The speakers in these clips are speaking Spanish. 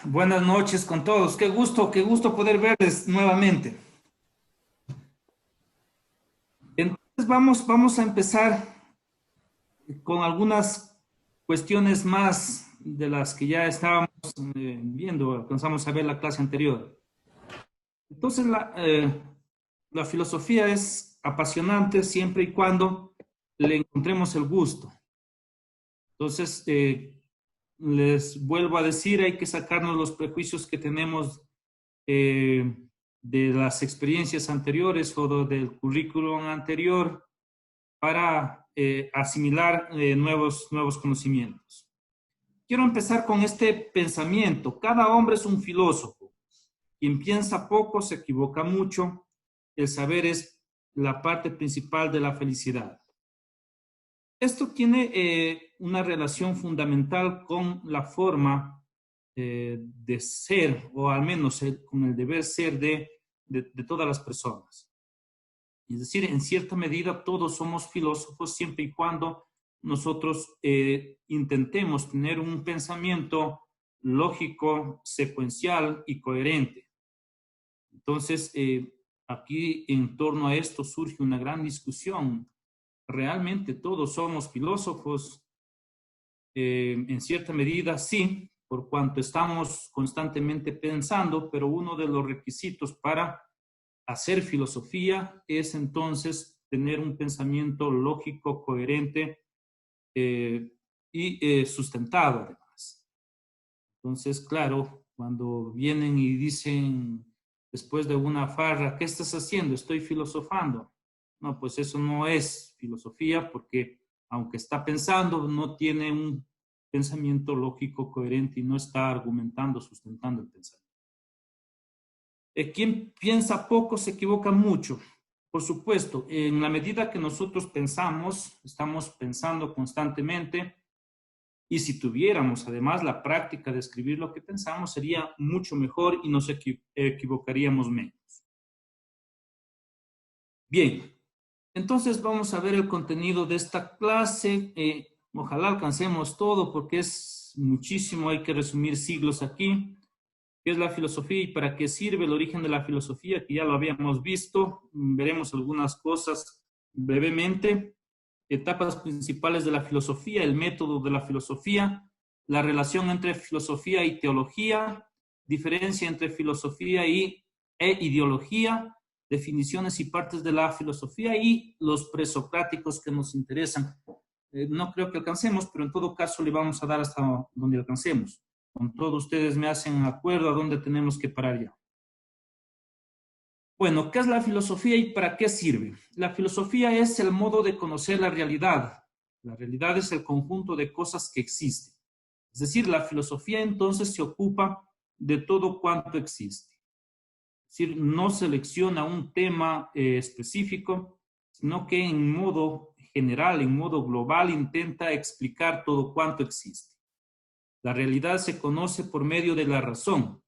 Buenas noches con todos. Qué gusto poder verles nuevamente. Entonces vamos a empezar con algunas cuestiones más de las que ya estábamos viendo, alcanzamos a ver la clase anterior. Entonces la filosofía es apasionante siempre y cuando le encontremos el gusto. Entonces, les vuelvo a decir, hay que sacarnos los prejuicios que tenemos eh, de las experiencias anteriores o del currículum anterior para asimilar nuevos conocimientos. Quiero empezar con este pensamiento. Cada hombre es un filósofo. Quien piensa poco se equivoca mucho. El saber es la parte principal de la felicidad. Esto tiene una relación fundamental con la forma de ser, o al menos con el deber ser de todas las personas. Es decir, en cierta medida todos somos filósofos siempre y cuando nosotros intentemos tener un pensamiento lógico, secuencial y coherente. Entonces, aquí en torno a esto surge una gran discusión. ¿Realmente todos somos filósofos? En cierta medida sí, por cuanto estamos constantemente pensando, pero uno de los requisitos para hacer filosofía es entonces tener un pensamiento lógico, coherente y sustentado además. Entonces, claro, cuando vienen y dicen después de una farra, ¿qué estás haciendo? Estoy filosofando. No, pues eso no es filosofía porque aunque está pensando, no tiene un pensamiento lógico, coherente y no está argumentando, sustentando el pensamiento. Quien piensa poco se equivoca mucho. Por supuesto, en la medida que nosotros pensamos, estamos pensando constantemente y si tuviéramos además la práctica de escribir lo que pensamos, sería mucho mejor y nos equivocaríamos menos. Bien, entonces vamos a ver el contenido de esta clase. Ojalá alcancemos todo porque es muchísimo, hay que resumir siglos aquí. ¿Qué es la filosofía y para qué sirve? El origen de la filosofía, que ya lo habíamos visto. Veremos algunas cosas brevemente. Etapas principales de la filosofía, el método de la filosofía, la relación entre filosofía y teología, diferencia entre filosofía e ideología, definiciones y partes de la filosofía y los presocráticos que nos interesan. No creo que alcancemos, pero en todo caso le vamos a dar hasta donde alcancemos. Con todos ustedes me hacen acuerdo a dónde tenemos que parar ya. Bueno, ¿qué es la filosofía y para qué sirve? La filosofía es el modo de conocer la realidad. La realidad es el conjunto de cosas que existen. Es decir, la filosofía entonces se ocupa de todo cuanto existe. Es decir, no selecciona un tema específico, sino que en modo general, en modo global, intenta explicar todo cuanto existe. La realidad se conoce por medio de la razón,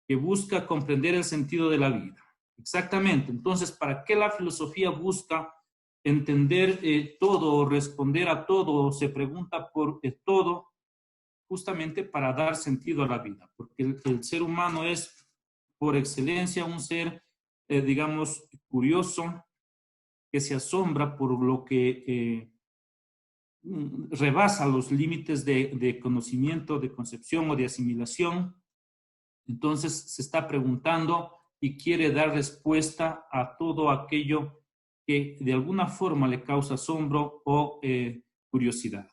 que busca comprender el sentido de la vida. Exactamente. Entonces, ¿para qué la filosofía busca entender todo o responder a todo o se pregunta por todo? Justamente para dar sentido a la vida, porque el ser humano es por excelencia un ser, digamos, curioso, que se asombra por lo que rebasa los límites de conocimiento, de concepción o de asimilación. Entonces se está preguntando y quiere dar respuesta a todo aquello que de alguna forma le causa asombro o curiosidad.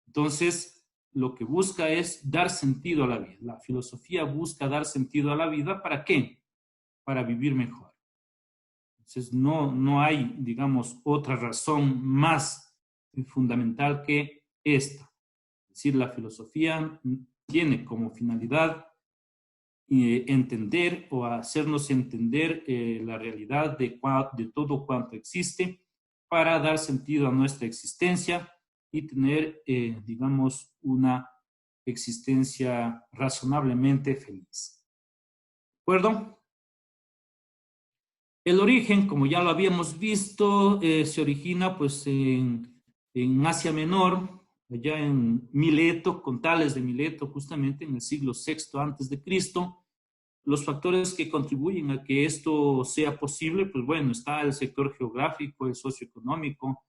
Entonces, lo que busca es dar sentido a la vida. La filosofía busca dar sentido a la vida. ¿Para qué? Para vivir mejor. Entonces, no hay, digamos, otra razón más fundamental que esta. Es decir, la filosofía tiene como finalidad entender o hacernos entender la realidad de todo cuanto existe para dar sentido a nuestra existencia y tener, digamos, una existencia razonablemente feliz. ¿De acuerdo? El origen, como ya lo habíamos visto, se origina pues en Asia Menor, allá en Mileto, con Tales de Mileto, justamente en el siglo VI antes de Cristo. Los factores que contribuyen a que esto sea posible, pues bueno, está el sector geográfico, el socioeconómico,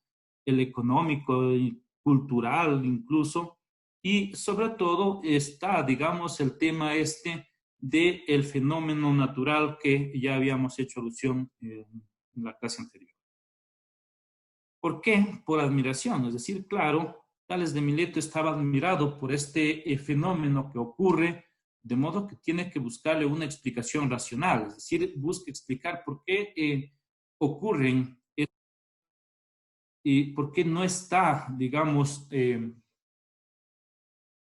el económico y cultural incluso, y sobre todo está, digamos, el tema este del fenómeno natural que ya habíamos hecho alusión en la clase anterior. ¿Por qué? Por admiración, es decir, claro, Tales de Mileto estaba admirado por este fenómeno que ocurre, de modo que tiene que buscarle una explicación racional, es decir, busca explicar por qué ocurren y por qué no está, digamos,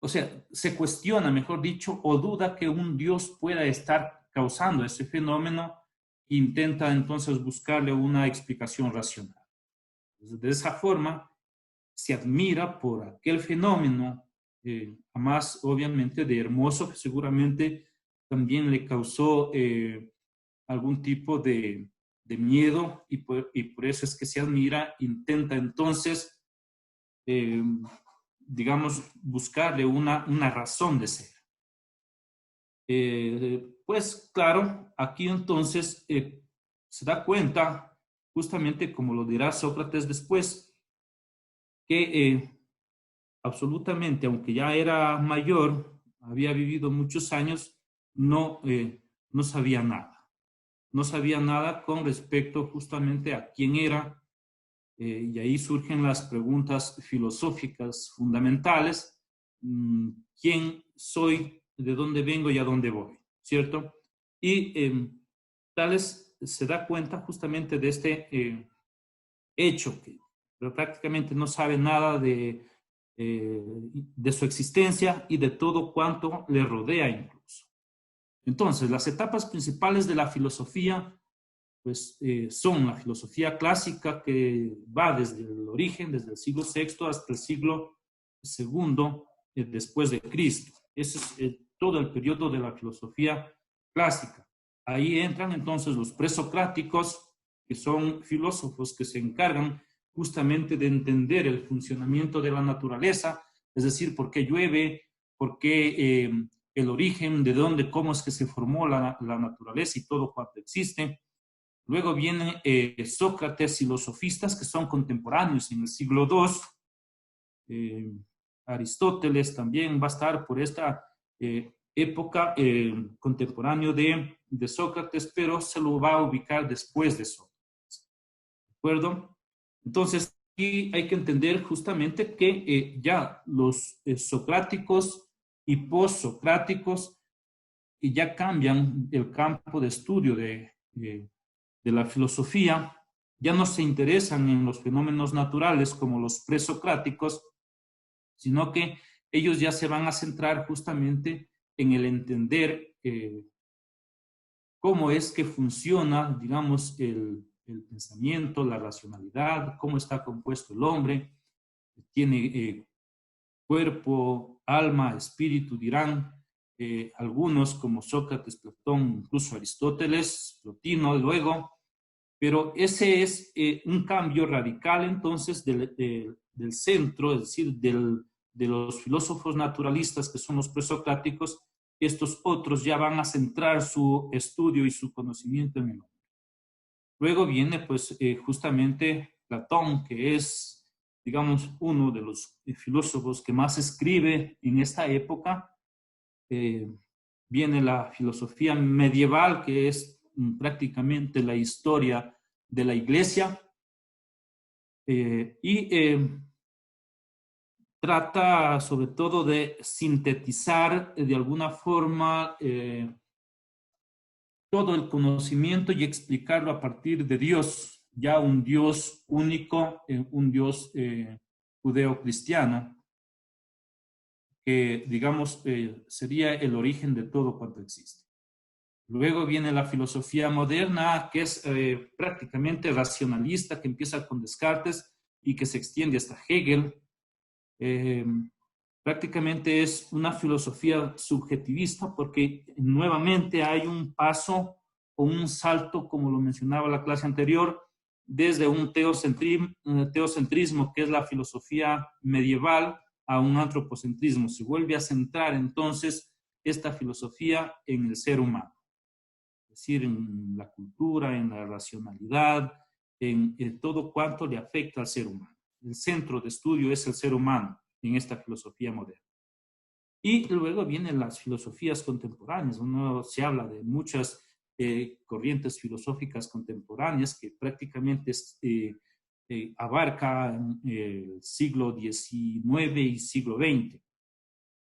o sea, se cuestiona, mejor dicho, o duda que un Dios pueda estar causando ese fenómeno e intenta entonces buscarle una explicación racional. Entonces, de esa forma, se admira por aquel fenómeno, más obviamente de hermoso, que seguramente también le causó algún tipo de miedo y por eso es que se admira, intenta entonces, eh, digamos, buscarle una razón de ser. Pues claro, aquí entonces se da cuenta, justamente como lo dirá Sócrates después, que absolutamente, aunque ya era mayor, había vivido muchos años, no sabía nada. No sabía nada con respecto justamente a quién era, y ahí surgen las preguntas filosóficas fundamentales. ¿Quién soy? ¿De dónde vengo y a dónde voy? ¿Cierto? Y Tales se da cuenta justamente de este hecho, que pero prácticamente no sabe nada de su existencia y de todo cuanto le rodea incluso. Entonces, las etapas principales de la filosofía pues, son la filosofía clásica, que va desde el origen, desde el siglo VI hasta el siglo II después de Cristo. Ese es todo el periodo de la filosofía clásica. Ahí entran entonces los presocráticos, que son filósofos que se encargan justamente de entender el funcionamiento de la naturaleza, es decir, por qué llueve, por qué el origen, de dónde, cómo es que se formó la naturaleza y todo cuanto existe. Luego vienen Sócrates y los sofistas, que son contemporáneos en el siglo II. Aristóteles también va a estar por esta época contemporáneo de Sócrates, pero se lo va a ubicar después de Sócrates. ¿De acuerdo? Entonces, aquí hay que entender justamente que ya los socráticos y postsocráticos ya cambian el campo de estudio de la filosofía, ya no se interesan en los fenómenos naturales como los presocráticos, sino que ellos ya se van a centrar justamente en el entender cómo es que funciona, digamos, el pensamiento, la racionalidad, cómo está compuesto el hombre, tiene cuerpo, alma, espíritu, dirán algunos como Sócrates, Platón, incluso Aristóteles, Plotino, luego, pero ese es un cambio radical entonces del centro, es decir, de los filósofos naturalistas que son los presocráticos. Estos otros ya van a centrar su estudio y su conocimiento en el hombre. Luego viene pues justamente Platón, que es, digamos, uno de los filósofos que más escribe en esta época. Viene la filosofía medieval, que es prácticamente la historia de la iglesia, y trata sobre todo de sintetizar de alguna forma todo el conocimiento y explicarlo a partir de Dios, ya un Dios único, un Dios judeo-cristiano, que digamos sería el origen de todo cuanto existe. Luego viene la filosofía moderna, que es prácticamente racionalista, que empieza con Descartes y que se extiende hasta Hegel. Prácticamente es una filosofía subjetivista porque nuevamente hay un paso o un salto, como lo mencionaba la clase anterior, desde un teocentrismo, que es la filosofía medieval, a un antropocentrismo, se vuelve a centrar entonces esta filosofía en el ser humano, es decir, en la cultura, en la racionalidad, en todo cuanto le afecta al ser humano. El centro de estudio es el ser humano en esta filosofía moderna. Y luego vienen las filosofías contemporáneas. Uno se habla de muchas corrientes filosóficas contemporáneas que prácticamente abarca el siglo XIX y siglo XX.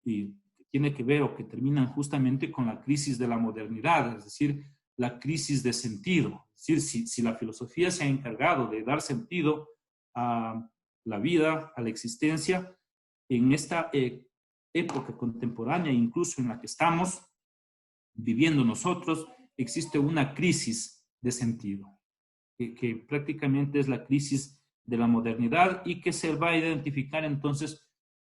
Y tiene que ver o que terminan justamente con la crisis de la modernidad, es decir, la crisis de sentido. Es decir, si la filosofía se ha encargado de dar sentido a la vida, a la existencia, en esta época contemporánea, incluso en la que estamos viviendo nosotros, existe una crisis de sentido, que prácticamente es la crisis de la modernidad y que se va a identificar entonces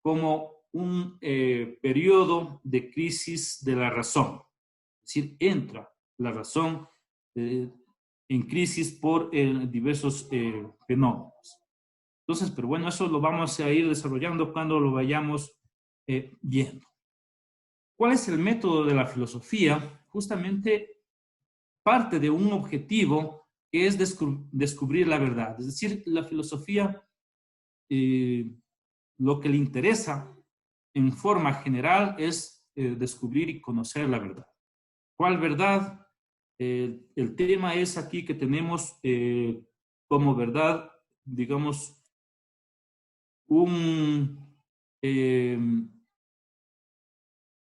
como un periodo de crisis de la razón. Es decir, entra la razón en crisis por diversos fenómenos. Entonces, pero bueno, eso lo vamos a ir desarrollando cuando lo vayamos viendo. ¿Cuál es el método de la filosofía? Justamente parte de un objetivo que es descubrir la verdad. Es decir, la filosofía lo que le interesa en forma general es descubrir y conocer la verdad. ¿Cuál verdad? El tema es aquí que tenemos como verdad, digamos, un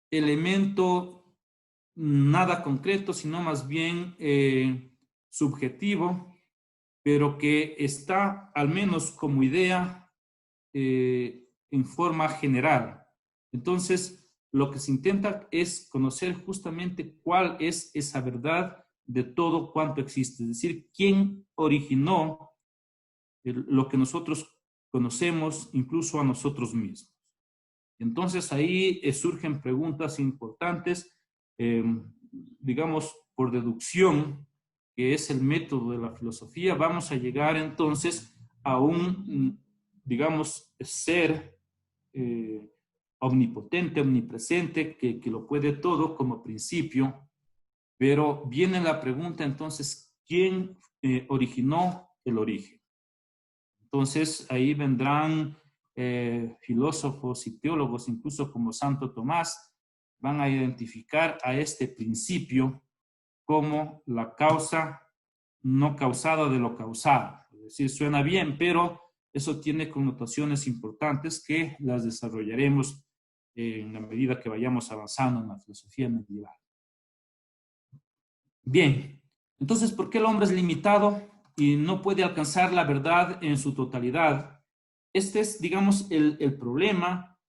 elemento nada concreto, sino más bien subjetivo, pero que está al menos como idea en forma general. Entonces, lo que se intenta es conocer justamente cuál es esa verdad de todo cuanto existe, es decir, quién originó lo que nosotros conocemos, incluso a nosotros mismos. Entonces, ahí surgen preguntas importantes, digamos, por deducción, que es el método de la filosofía, vamos a llegar entonces a un, digamos, ser omnipotente, omnipresente, que lo puede todo como principio, pero viene la pregunta entonces, ¿quién originó el origen? Entonces ahí vendrán filósofos y teólogos, incluso como Santo Tomás, van a identificar a este principio como la causa no causada de lo causado. Es decir, suena bien, pero eso tiene connotaciones importantes que las desarrollaremos en la medida que vayamos avanzando en la filosofía medieval. Bien, entonces, ¿por qué el hombre es limitado y no puede alcanzar la verdad en su totalidad? Este es, digamos, el problema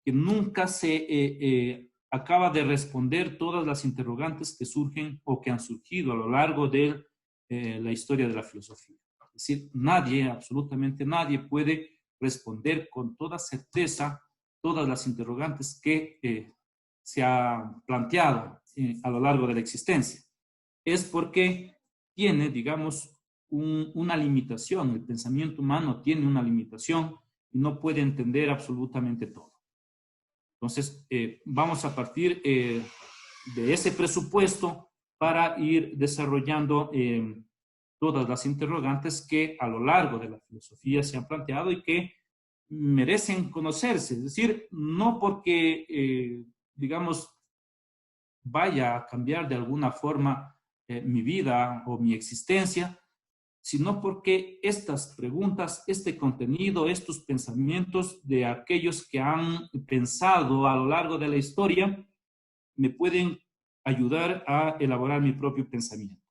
que nunca se acaba de responder todas las interrogantes que surgen o que han surgido a lo largo de la historia de la filosofía. Es decir, nadie, absolutamente nadie, puede responder con toda certeza todas las interrogantes que se han planteado a lo largo de la existencia. Es porque tiene, digamos, una limitación. El pensamiento humano tiene una limitación y no puede entender absolutamente todo. Entonces, vamos a partir de ese presupuesto para ir desarrollando todas las interrogantes que a lo largo de la filosofía se han planteado y que merecen conocerse. Es decir, no porque, digamos, vaya a cambiar de alguna forma mi vida o mi existencia, sino porque estas preguntas, este contenido, estos pensamientos de aquellos que han pensado a lo largo de la historia, me pueden ayudar a elaborar mi propio pensamiento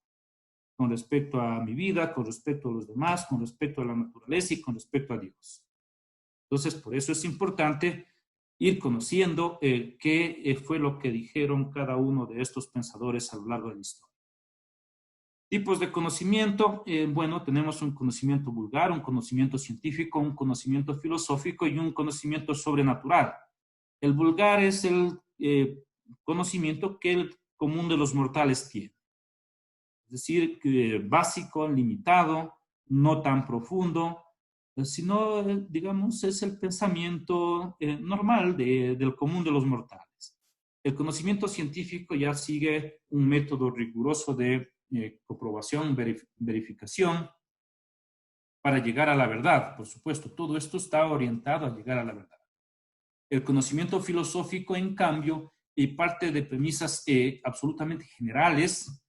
con respecto a mi vida, con respecto a los demás, con respecto a la naturaleza y con respecto a Dios. Entonces, por eso es importante ir conociendo qué fue lo que dijeron cada uno de estos pensadores a lo largo de la historia. Tipos de conocimiento, bueno, tenemos un conocimiento vulgar, un conocimiento científico, un conocimiento filosófico y un conocimiento sobrenatural. El vulgar es el conocimiento que el común de los mortales tiene. Es decir, básico, limitado, no tan profundo, sino, digamos, es el pensamiento normal del común de los mortales. El conocimiento científico ya sigue un método riguroso de comprobación, verificación, para llegar a la verdad. Por supuesto, todo esto está orientado a llegar a la verdad. El conocimiento filosófico, en cambio, parte de premisas absolutamente generales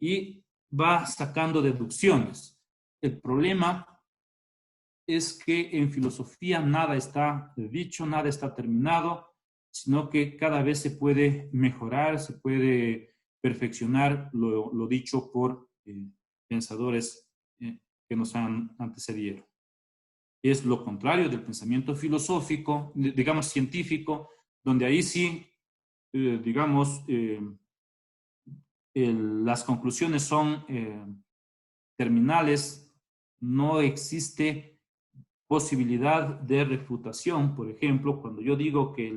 y va sacando deducciones. El problema es que en filosofía nada está dicho, nada está terminado, sino que cada vez se puede mejorar, se puede perfeccionar lo dicho por pensadores que nos han antecedido. Es lo contrario del pensamiento filosófico, digamos científico, donde ahí sí, digamos, las conclusiones son terminales, no existe posibilidad de refutación. Por ejemplo, cuando yo digo que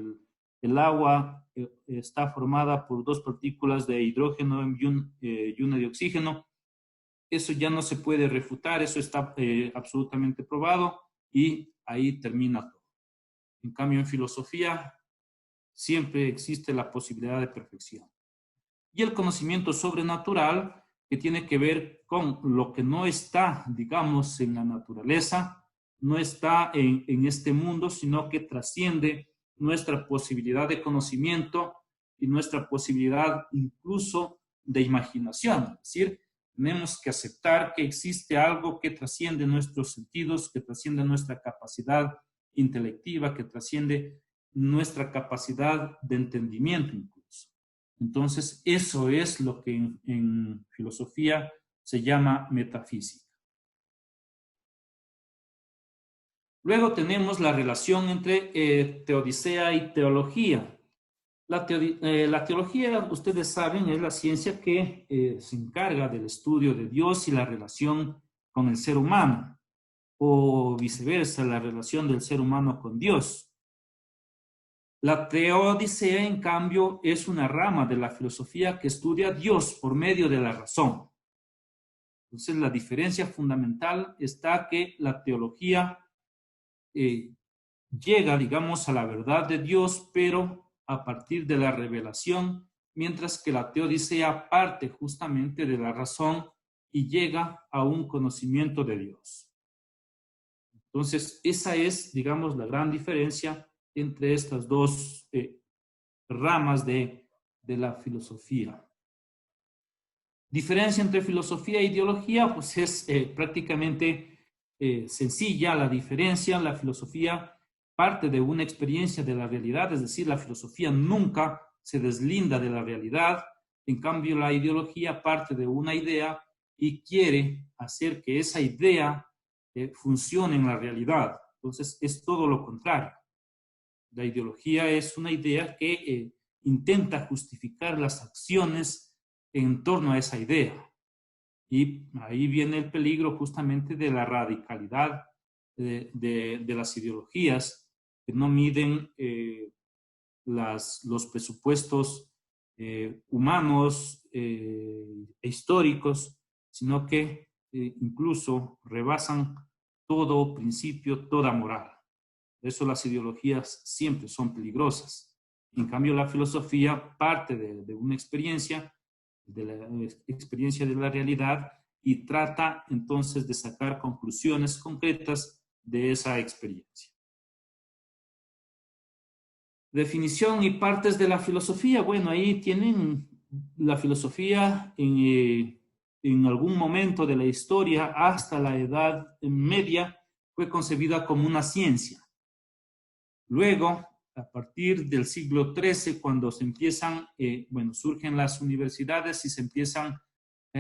el agua está formada por dos partículas de hidrógeno y una de oxígeno, eso ya no se puede refutar, eso está absolutamente probado y ahí termina todo. En cambio, en filosofía siempre existe la posibilidad de perfección. Y el conocimiento sobrenatural, que tiene que ver con lo que no está, digamos, en la naturaleza, no está en este mundo, sino que trasciende nuestra posibilidad de conocimiento y nuestra posibilidad incluso de imaginación. Es decir, tenemos que aceptar que existe algo que trasciende nuestros sentidos, que trasciende nuestra capacidad intelectiva, que trasciende nuestra capacidad de entendimiento incluso. Entonces, eso es lo que en filosofía se llama metafísica. Luego tenemos la relación entre teodicea y teología. La teología, ustedes saben, es la ciencia que se encarga del estudio de Dios y la relación con el ser humano, o viceversa, la relación del ser humano con Dios. La teodicea, en cambio, es una rama de la filosofía que estudia a Dios por medio de la razón. Entonces, la diferencia fundamental está que la teología llega, digamos, a la verdad de Dios, pero a partir de la revelación, mientras que la teodicea parte justamente de la razón y llega a un conocimiento de Dios. Entonces, esa es, digamos, la gran diferencia entre estas dos ramas de la filosofía. Diferencia entre filosofía e ideología, pues es prácticamente sencilla la diferencia. La filosofía parte de una experiencia de la realidad, es decir, la filosofía nunca se deslinda de la realidad. En cambio, la ideología parte de una idea y quiere hacer que esa idea funcione en la realidad. Entonces, es todo lo contrario. La ideología es una idea que intenta justificar las acciones en torno a esa idea. Y ahí viene el peligro justamente de la radicalidad de las ideologías que no miden los presupuestos humanos e históricos, sino que incluso rebasan todo principio, toda moral. Por eso las ideologías siempre son peligrosas. En cambio, la filosofía parte de una experiencia, de la experiencia de la realidad, y trata entonces de sacar conclusiones concretas de esa experiencia. Definición y partes de la filosofía. Bueno, ahí tienen la filosofía en algún momento de la historia hasta la Edad Media fue concebida como una ciencia. Luego, a partir del siglo XIII, cuando se empiezan, surgen las universidades y se empiezan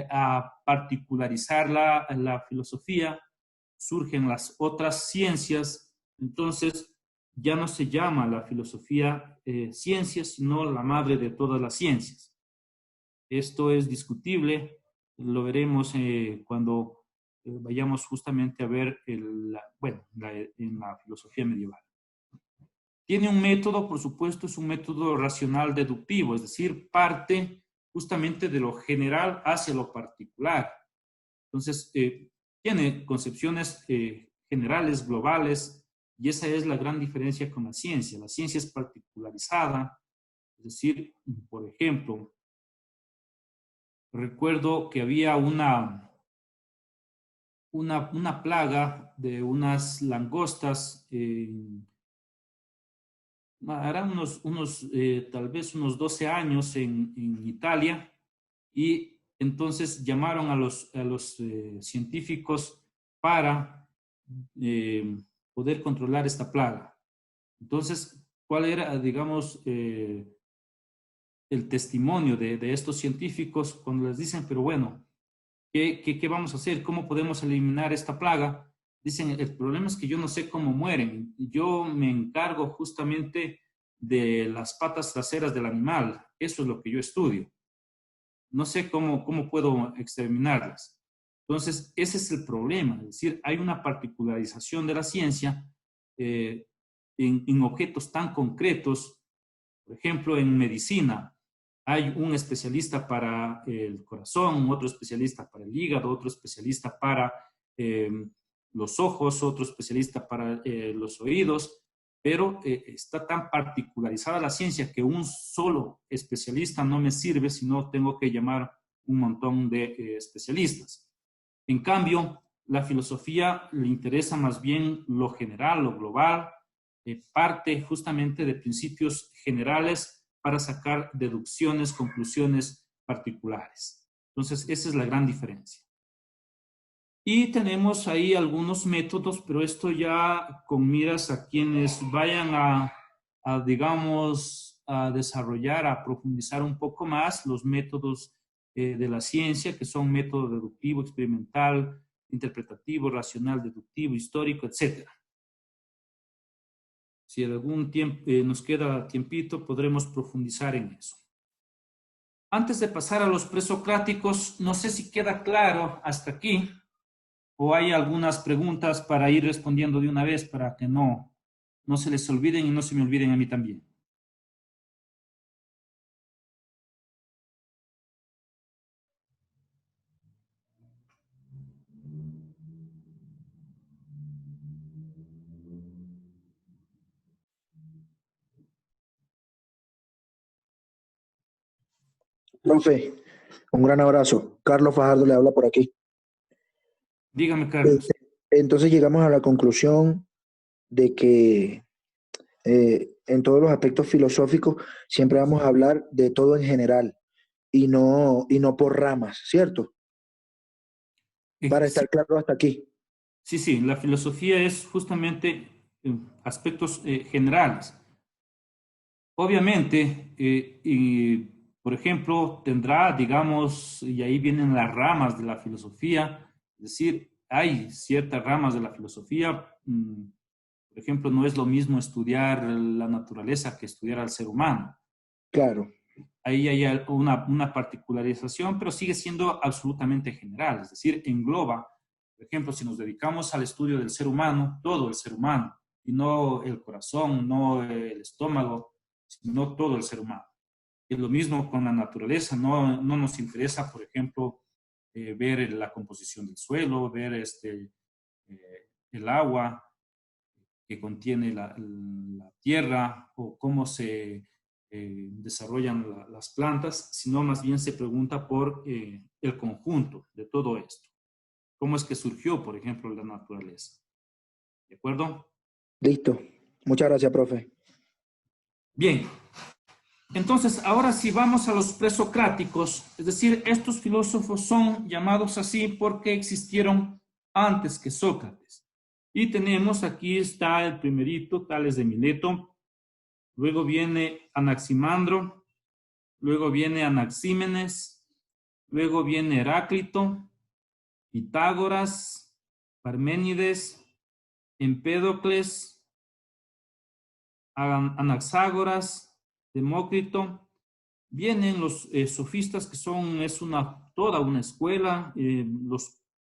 a particularizar la filosofía, surgen las otras ciencias, entonces ya no se llama la filosofía ciencia, sino la madre de todas las ciencias. Esto es discutible, lo veremos cuando vayamos justamente a ver en la filosofía medieval. Tiene un método, por supuesto, es un método racional deductivo, es decir, parte justamente de lo general hacia lo particular. Entonces, tiene concepciones generales, globales, y esa es la gran diferencia con la ciencia. La ciencia es particularizada, es decir, por ejemplo, recuerdo que había una plaga de unas langostas, eran tal vez unos 12 años en Italia, y entonces llamaron a los científicos para poder controlar esta plaga. Entonces, ¿cuál era, digamos, el testimonio de estos científicos cuando les dicen, pero bueno, ¿qué vamos a hacer? ¿Cómo podemos eliminar esta plaga? Dicen, el problema es que yo no sé cómo mueren. Yo me encargo justamente de las patas traseras del animal. Eso es lo que yo estudio. No sé cómo puedo exterminarlas. Entonces, ese es el problema. Es decir, hay una particularización de la ciencia eh, en objetos tan concretos. Por ejemplo, en medicina hay un especialista para el corazón, otro especialista para el hígado, otro especialista para eh, los ojos, otro especialista para los oídos, pero está tan particularizada la ciencia que un solo especialista no me sirve, sino tengo que llamar un montón de especialistas. En cambio, la filosofía le interesa más bien lo general, lo global, parte justamente de principios generales para sacar deducciones, conclusiones particulares. Entonces, esa es la gran diferencia. Y tenemos ahí algunos métodos, pero esto ya con miras a quienes vayan digamos, a desarrollar, a profundizar un poco más los métodos de la ciencia, que son método deductivo, experimental, interpretativo, racional, deductivo, histórico, etc. Si en algún tiempo nos queda tiempito, podremos profundizar en eso. Antes de pasar a los presocráticos, no sé si queda claro hasta aquí, o hay algunas preguntas para ir respondiendo de una vez para que no se les olviden y no se me olviden a mí también. Profe, un gran abrazo. Carlos Fajardo le habla por aquí. Dígame, Carlos. Entonces llegamos a la conclusión de que en todos los aspectos filosóficos siempre vamos a hablar de todo en general y no por ramas, ¿cierto? Para Sí, estar claro hasta aquí. sí, la filosofía es justamente aspectos generales. Obviamente, por ejemplo, tendrá, digamos, y ahí vienen las ramas de la filosofía, es decir, hay ciertas ramas de la filosofía, por ejemplo, no es lo mismo estudiar la naturaleza que estudiar al ser humano. Claro, Ahí hay una particularización, pero sigue siendo absolutamente general, es decir, engloba, por ejemplo, si nos dedicamos al estudio del ser humano, todo el ser humano, y no el corazón, no el estómago, sino todo el ser humano. Y lo mismo con la naturaleza, no nos interesa, por ejemplo, ver la composición del suelo, ver el agua que contiene la tierra o cómo se desarrollan las plantas, sino más bien se pregunta por el conjunto de todo esto. ¿Cómo es que surgió, por ejemplo, la naturaleza? ¿De acuerdo? listo. Muchas gracias, profe. Bien, entonces ahora sí vamos a los presocráticos, es decir, estos filósofos son llamados así porque existieron antes que Sócrates. Y tenemos, aquí está el primerito, Tales de Mileto, luego viene Anaximandro, luego viene Anaxímenes, luego viene Heráclito, Pitágoras, Parménides, Empédocles, Anaxágoras, Demócrito. Vienen los sofistas que toda una escuela,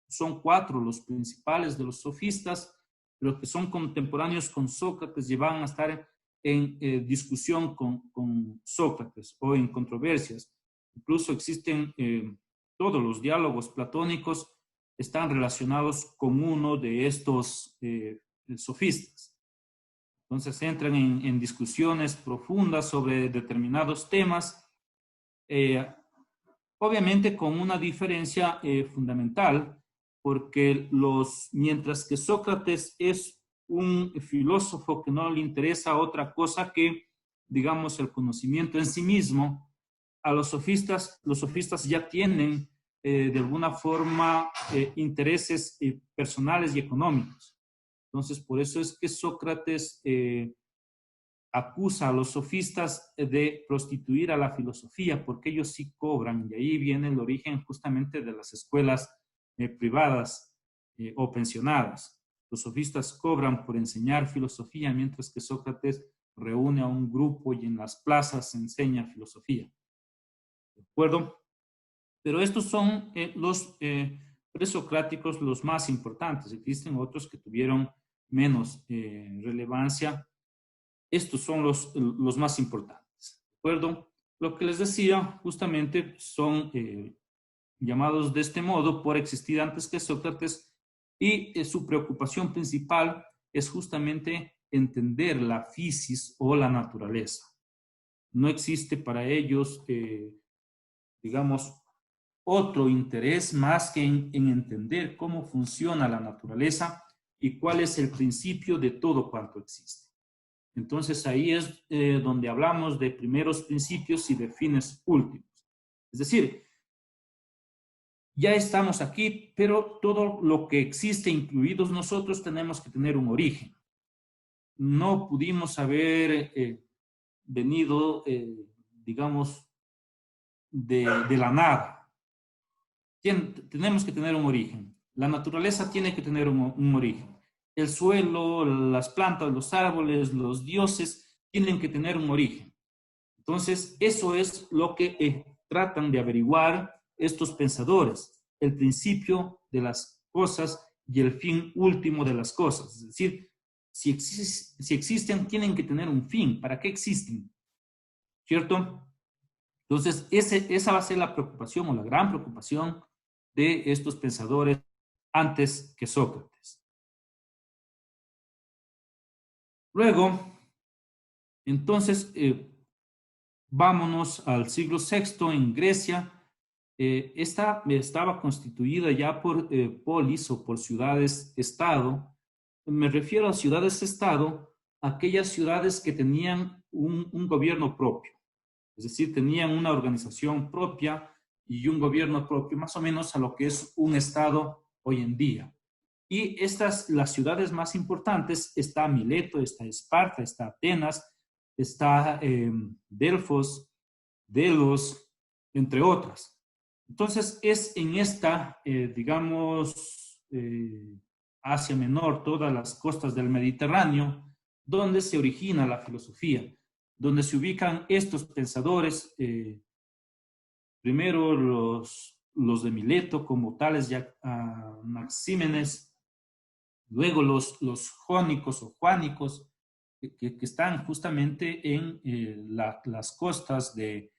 son cuatro los principales de los sofistas, pero que son contemporáneos con Sócrates y van a estar en discusión con Sócrates o en controversias. Incluso existen todos los diálogos platónicos están relacionados con uno de estos sofistas. Entonces entran en discusiones profundas sobre determinados temas, obviamente con una diferencia fundamental, porque mientras que Sócrates es un filósofo que no le interesa otra cosa que, digamos, el conocimiento en sí mismo, a los sofistas ya tienen de alguna forma intereses personales y económicos. Entonces, por eso es que Sócrates acusa a los sofistas de prostituir a la filosofía, porque ellos sí cobran, y ahí viene el origen justamente de las escuelas privadas o pensionadas. Los sofistas cobran por enseñar filosofía, mientras que Sócrates reúne a un grupo y en las plazas enseña filosofía. ¿De acuerdo? Pero estos son los presocráticos los más importantes. Existen otros que tuvieron menos relevancia. Estos son los más importantes. ¿De acuerdo? Lo que les decía, justamente son llamados de este modo por existir antes que Sócrates, y su preocupación principal es justamente entender la physis o la naturaleza. No existe para ellos, digamos, otro interés más que en entender cómo funciona la naturaleza y cuál es el principio de todo cuanto existe. Entonces ahí es donde hablamos de primeros principios y de fines últimos. Es decir, ya estamos aquí, pero todo lo que existe, incluidos nosotros, tenemos que tener un origen. No pudimos haber venido, digamos, de la nada. Tenemos que tener un origen. La naturaleza tiene que tener un origen. El suelo, las plantas, los árboles, los dioses tienen que tener un origen. Entonces, eso es lo que tratan de averiguar estos pensadores, el principio de las cosas y el fin último de las cosas. Es decir, si existen, tienen que tener un fin. ¿Para qué existen? ¿Cierto? Entonces, esa va a ser la preocupación o la gran preocupación de estos pensadores antes que Sócrates. Luego, entonces, vámonos al siglo VI en Grecia. Esta estaba constituida ya por polis o por ciudades-estado. Me refiero a ciudades-estado, aquellas ciudades que tenían un gobierno propio. Es decir, tenían una organización propia y un gobierno propio, más o menos a lo que es un estado hoy en día. Y las ciudades más importantes, está Mileto, está Esparta, está Atenas, está Delfos, Delos, entre otras. Entonces, es en esta, digamos, Asia Menor, todas las costas del Mediterráneo, donde se origina la filosofía, donde se ubican estos pensadores, primero los de Mileto como Tales y Anaxímenes, luego los jónicos o juánicos, que están justamente en las costas de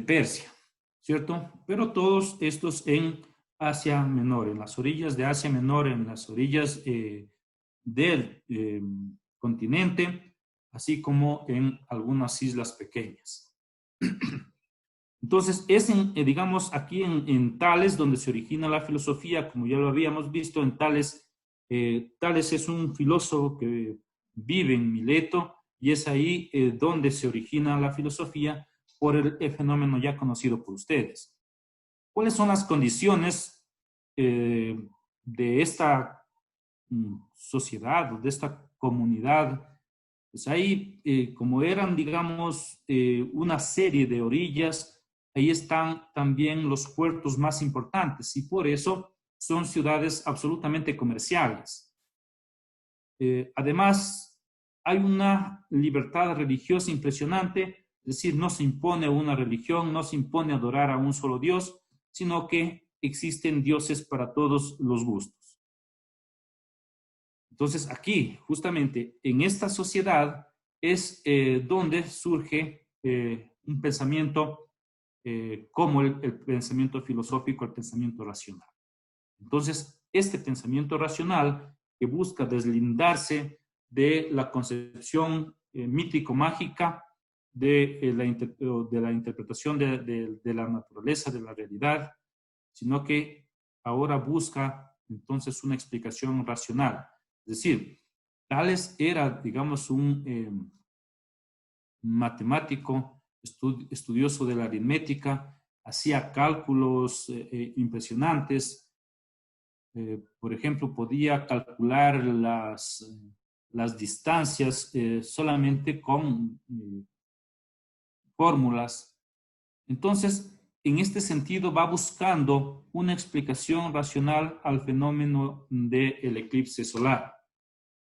Persia, ¿cierto? Pero todos estos en Asia Menor, en las orillas de Asia Menor, en las orillas del continente, así como en algunas islas pequeñas. Entonces, es digamos, aquí en Tales donde se origina la filosofía, como ya lo habíamos visto en Tales. Tales es un filósofo que vive en Mileto y es ahí donde se origina la filosofía por el fenómeno ya conocido por ustedes. ¿Cuáles son las condiciones de esta sociedad, de esta comunidad? Pues ahí, como eran, digamos, una serie de orillas, ahí están también los puertos más importantes y por eso son ciudades absolutamente comerciales. Además, hay una libertad religiosa impresionante, es decir, no se impone una religión, no se impone adorar a un solo Dios, sino que existen dioses para todos los gustos. Entonces, aquí, justamente en esta sociedad, es donde surge un pensamiento como el pensamiento filosófico, el pensamiento racional. Entonces, este pensamiento racional que busca deslindarse de la concepción mítico-mágica de la interpretación de la naturaleza, de la realidad, sino que ahora busca entonces una explicación racional. Es decir, Tales era, digamos, un matemático, estudioso de la aritmética, hacía cálculos impresionantes. Por ejemplo, podía calcular las distancias solamente con fórmulas. Entonces, en este sentido, va buscando una explicación racional al fenómeno del eclipse solar.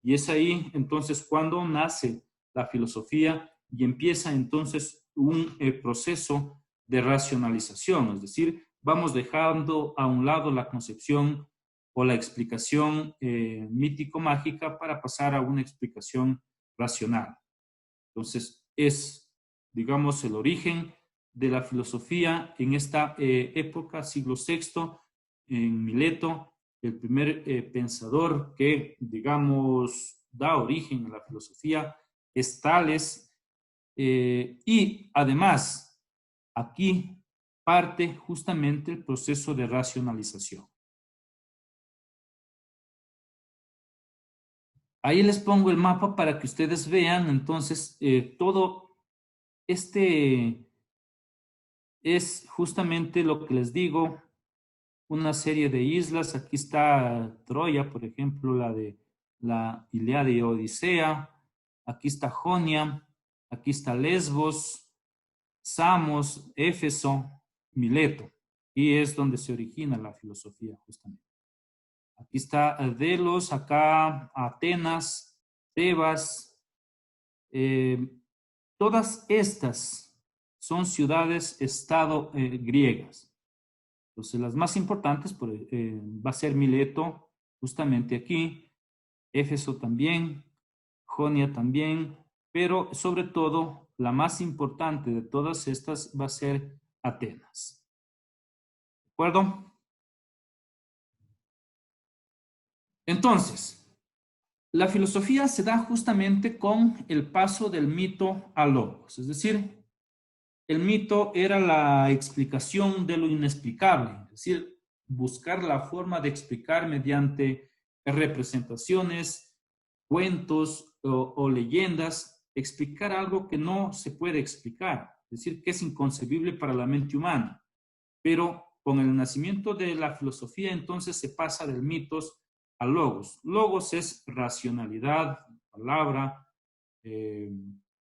Y es ahí, entonces, cuando nace la filosofía y empieza entonces un proceso de racionalización, es decir, vamos dejando a un lado la concepción o la explicación mítico-mágica para pasar a una explicación racional. Entonces, es, digamos, el origen de la filosofía en esta época, siglo VI, en Mileto, el primer pensador que, digamos, da origen a la filosofía es Tales, y además, aquí parte justamente el proceso de racionalización. Ahí les pongo el mapa para que ustedes vean, entonces, todo este es justamente lo que les digo, una serie de islas. Aquí está Troya, por ejemplo, la de la Ilíada y Odisea. Aquí está Jonia, aquí está Lesbos, Samos, Éfeso, Mileto. Y es donde se origina la filosofía, justamente. Aquí está Delos, acá Atenas, Tebas. Todas estas son ciudades-estado griegas. Entonces, las más importantes va a ser Mileto, justamente aquí, Éfeso también, Jonia también, pero sobre todo, la más importante de todas estas va a ser Atenas. ¿De acuerdo? Entonces, la filosofía se da justamente con el paso del mito al logos, es decir, el mito era la explicación de lo inexplicable, es decir, buscar la forma de explicar mediante representaciones, cuentos o leyendas, explicar algo que no se puede explicar, es decir, que es inconcebible para la mente humana. Pero con el nacimiento de la filosofía, entonces se pasa del mitos al logos. Logos es racionalidad, palabra,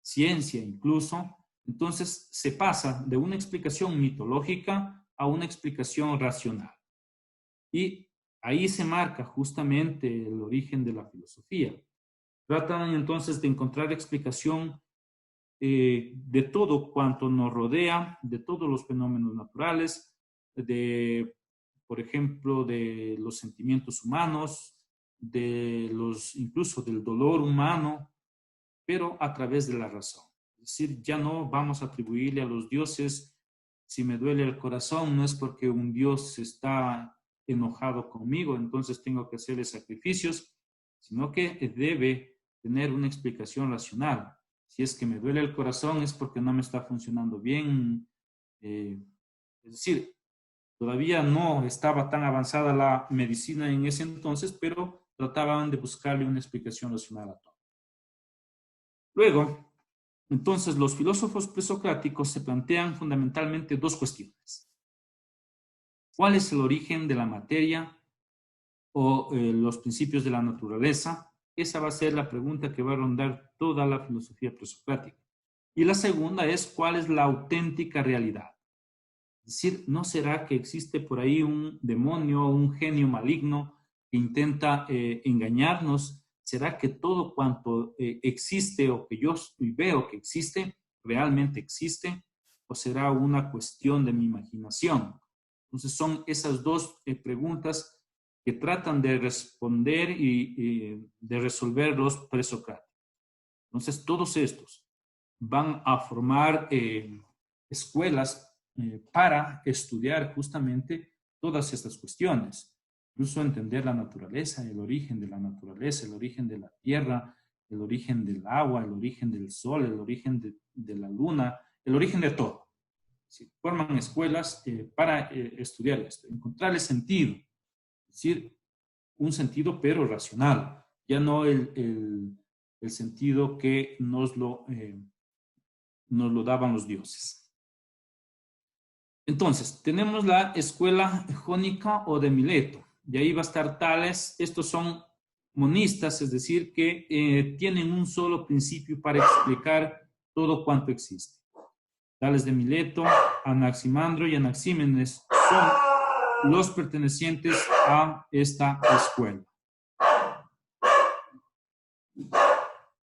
ciencia incluso. Entonces se pasa de una explicación mitológica a una explicación racional. Y ahí se marca justamente el origen de la filosofía. Tratan entonces de encontrar explicación de todo cuanto nos rodea, de todos los fenómenos naturales, por ejemplo, de los sentimientos humanos, incluso del dolor humano, pero a través de la razón. Es decir, ya no vamos a atribuirle a los dioses, si me duele el corazón, no es porque un dios está enojado conmigo, entonces tengo que hacerle sacrificios, sino que debe tener una explicación racional. Si es que me duele el corazón es porque no me está funcionando bien. Es decir, todavía no estaba tan avanzada la medicina en ese entonces, pero trataban de buscarle una explicación racional a todo. Luego, entonces, los filósofos presocráticos se plantean fundamentalmente dos cuestiones. ¿Cuál es el origen de la materia o los principios de la naturaleza? Esa va a ser la pregunta que va a rondar toda la filosofía presocrática. Y la segunda es, ¿cuál es la auténtica realidad? Es decir, ¿no será que existe por ahí un demonio, un genio maligno que intenta engañarnos? ¿Será que todo cuanto existe o que yo veo que existe, realmente existe? ¿O será una cuestión de mi imaginación? Entonces son esas dos preguntas que tratan de responder y de resolver los presocráticos. Entonces todos estos van a formar escuelas para estudiar justamente todas estas cuestiones. Incluso entender la naturaleza, el origen de la naturaleza, el origen de la tierra, el origen del agua, el origen del sol, el origen de la luna, el origen de todo. ¿Sí? Forman escuelas para estudiar esto, encontrarle sentido, es decir, un sentido pero racional, ya no el sentido que nos lo daban los dioses. Entonces, tenemos la escuela jónica o de Mileto, y ahí va a estar Tales. Estos son monistas, es decir, que tienen un solo principio para explicar todo cuanto existe. Tales de Mileto, Anaximandro y Anaxímenes son los pertenecientes a esta escuela.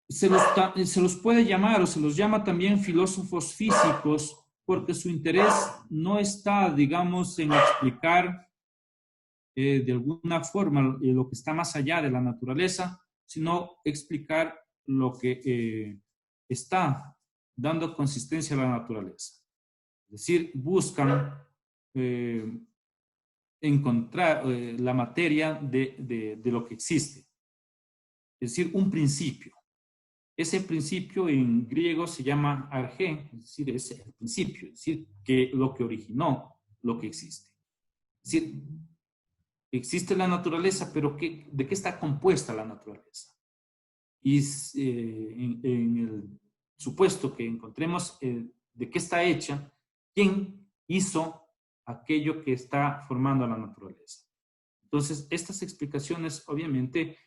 Se los puede llamar o se los llama también filósofos físicos, porque su interés no está, digamos, en explicar de alguna forma lo que está más allá de la naturaleza, sino explicar lo que está dando consistencia a la naturaleza. Es decir, buscan encontrar la materia de lo que existe. Es decir, un principio. Ese principio en griego se llama arge, es decir, es el principio, es decir, que lo que originó lo que existe. Es decir, existe la naturaleza, pero ¿de qué está compuesta la naturaleza? Y en el supuesto que encontremos de qué está hecha, ¿quién hizo aquello que está formando la naturaleza? Entonces, estas explicaciones, obviamente,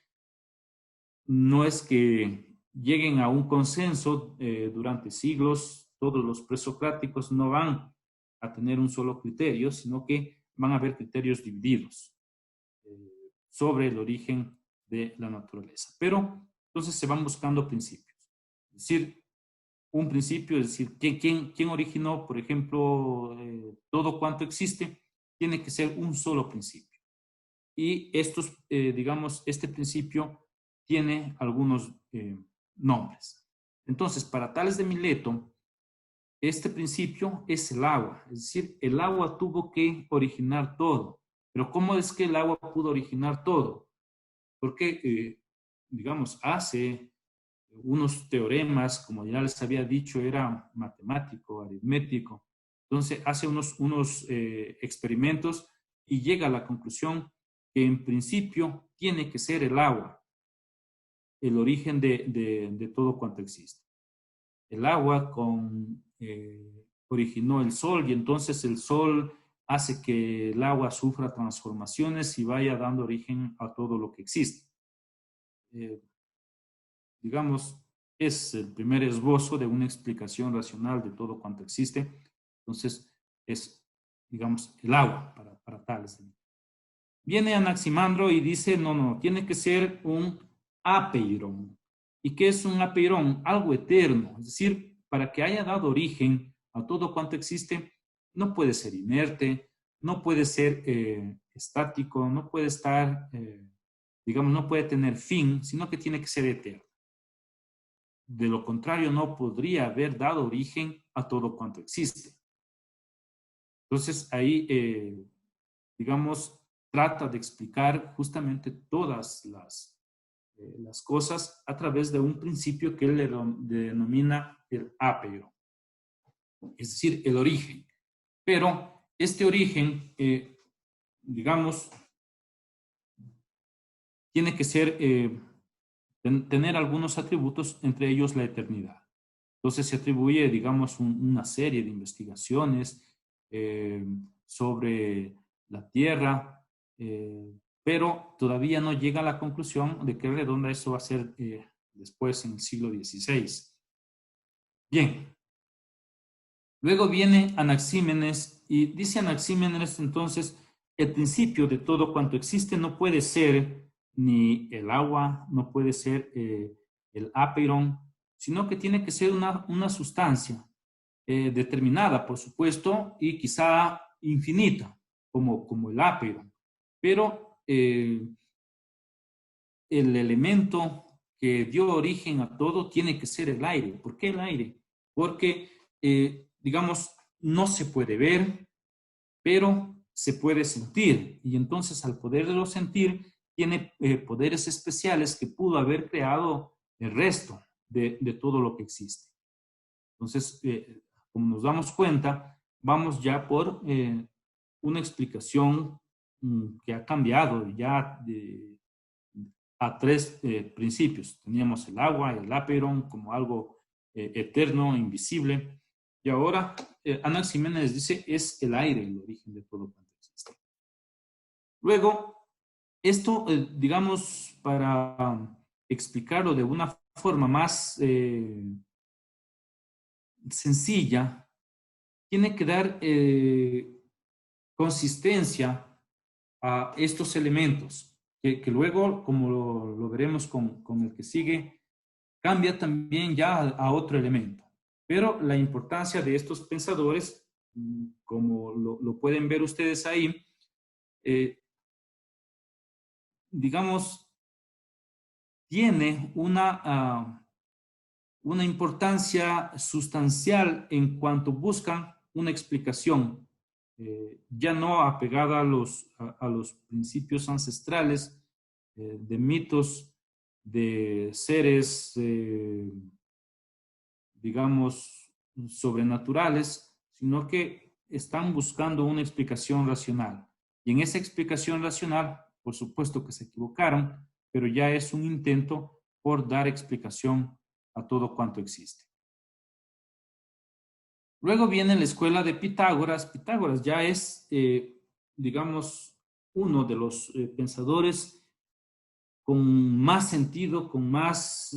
no es que lleguen a un consenso durante siglos. Todos los presocráticos no van a tener un solo criterio, sino que van a haber criterios divididos sobre el origen de la naturaleza. Pero entonces se van buscando principios. Es decir, un principio, es decir, ¿quién originó, por ejemplo, todo cuanto existe? Tiene que ser un solo principio. Y estos, digamos, este principio tiene algunos nombres. Entonces, para Tales de Mileto, este principio es el agua. Es decir, el agua tuvo que originar todo. Pero ¿cómo es que el agua pudo originar todo? Porque, digamos, hace unos teoremas, como ya les había dicho, era matemático, aritmético. Entonces, hace unos experimentos y llega a la conclusión que en principio tiene que ser el agua el origen de todo cuanto existe. El agua originó el sol y entonces el sol hace que el agua sufra transformaciones y vaya dando origen a todo lo que existe. Digamos, es el primer esbozo de una explicación racional de todo cuanto existe. Entonces, es, digamos, el agua para Tales. Viene Anaximandro y dice, no, tiene que ser un apeiron. ¿Y qué es un apeiron? Algo eterno. Es decir, para que haya dado origen a todo cuanto existe, no puede ser inerte, no puede ser estático, no puede estar, digamos, no puede tener fin, sino que tiene que ser eterno. De lo contrario, no podría haber dado origen a todo cuanto existe. Entonces, ahí, digamos, trata de explicar justamente todas las cosas a través de un principio que él le denomina el apeiron, es decir, el origen. Pero este origen, digamos, tiene que ser, tener algunos atributos, entre ellos la eternidad. Entonces se atribuye, digamos, una serie de investigaciones sobre la Tierra, pero todavía no llega a la conclusión de qué redonda eso va a ser después en el siglo XVI. Bien. Luego viene Anaxímenes y dice Anaxímenes entonces, el principio de todo cuanto existe no puede ser ni el agua, no puede ser el apeiron, sino que tiene que ser una sustancia determinada, por supuesto, y quizá infinita, como el apeiron. Pero el elemento que dio origen a todo tiene que ser el aire. ¿Por qué el aire? Porque, digamos, no se puede ver, pero se puede sentir. Y entonces al poderlo sentir, tiene poderes especiales que pudo haber creado el resto de todo lo que existe. Entonces, como nos damos cuenta, vamos ya por una explicación que ha cambiado ya a tres principios. Teníamos el agua, el aperon como algo eterno, invisible. Y ahora, Anaximandro dice, es el aire el origen de todo cuanto existe. Luego, esto, digamos, para explicarlo de una forma más sencilla, tiene que dar consistencia a estos elementos, que luego, como lo veremos con el que sigue, cambia también ya a otro elemento. Pero la importancia de estos pensadores, como lo pueden ver ustedes ahí, digamos, tiene una importancia sustancial en cuanto buscan una explicación, ya no apegada a los principios ancestrales, de mitos, de seres, digamos, sobrenaturales, sino que están buscando una explicación racional. Y en esa explicación racional, por supuesto que se equivocaron, pero ya es un intento por dar explicación a todo cuanto existe. Luego viene la escuela de Pitágoras. Pitágoras ya es, digamos, uno de los pensadores con más sentido, con más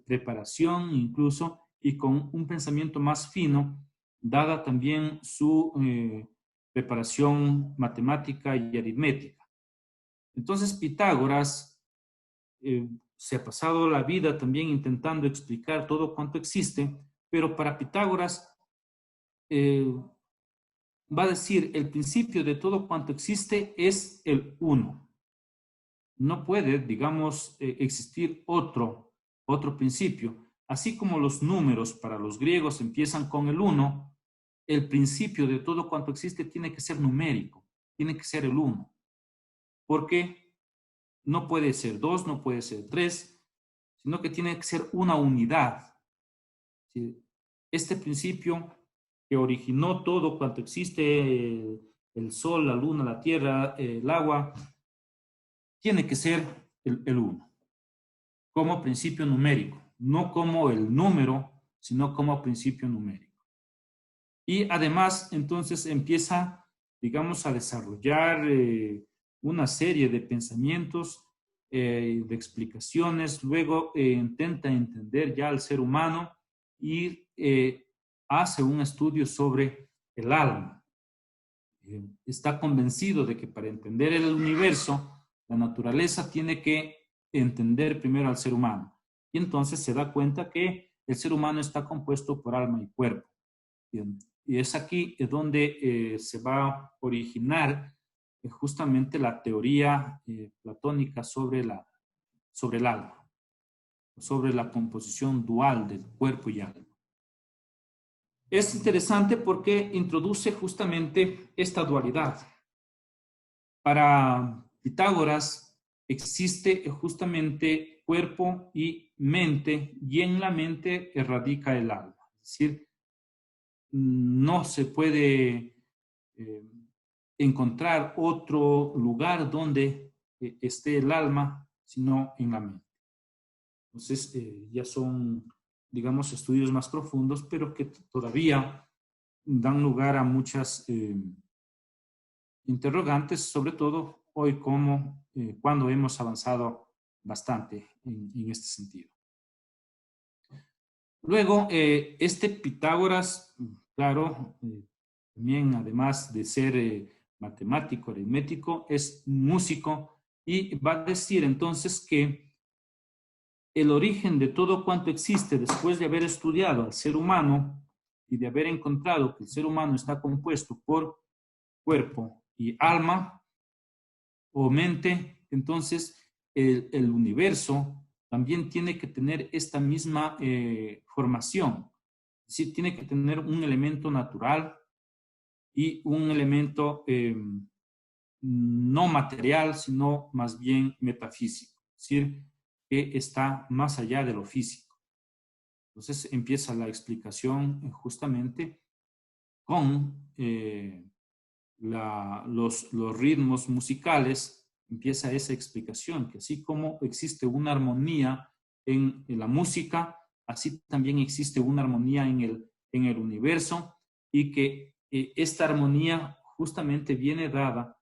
preparación incluso, y con un pensamiento más fino, dada también su preparación matemática y aritmética. Entonces Pitágoras se ha pasado la vida también intentando explicar todo cuanto existe, pero para Pitágoras va a decir, el principio de todo cuanto existe es el uno. No puede, digamos, existir otro principio. Así como los números para los griegos empiezan con el 1, el principio de todo cuanto existe tiene que ser numérico, tiene que ser el 1. Porque no puede ser 2, no puede ser 3, sino que tiene que ser una unidad. Este principio que originó todo cuanto existe, el sol, la luna, la tierra, el agua, tiene que ser el 1, como principio numérico, no como el número, sino como principio numérico. Y además, entonces empieza, digamos, a desarrollar una serie de pensamientos, de explicaciones, luego intenta entender ya al ser humano y hace un estudio sobre el alma. Está convencido de que para entender el universo, la naturaleza tiene que entender primero al ser humano. Y entonces se da cuenta que el ser humano está compuesto por alma y cuerpo. Y es aquí donde se va a originar justamente la teoría platónica sobre el alma, sobre la composición dual del cuerpo y alma. Es interesante porque introduce justamente esta dualidad. Para Pitágoras existe justamente cuerpo y mente, y en la mente radica el alma. Es decir, no se puede encontrar otro lugar donde esté el alma, sino en la mente. Entonces, ya son, digamos, estudios más profundos, pero que todavía dan lugar a muchas interrogantes, sobre todo hoy cuando hemos avanzado bastante en este sentido. Luego, este Pitágoras, claro, también además de ser matemático, aritmético, es músico y va a decir entonces que el origen de todo cuanto existe después de haber estudiado al ser humano y de haber encontrado que el ser humano está compuesto por cuerpo y alma o mente, entonces el universo también tiene que tener esta misma formación. Es decir, tiene que tener un elemento natural y un elemento no material, sino más bien metafísico, es decir, que está más allá de lo físico. Entonces empieza la explicación justamente con los ritmos musicales. Empieza esa explicación, que así como existe una armonía en la música, así también existe una armonía en el universo, y que esta armonía justamente viene dada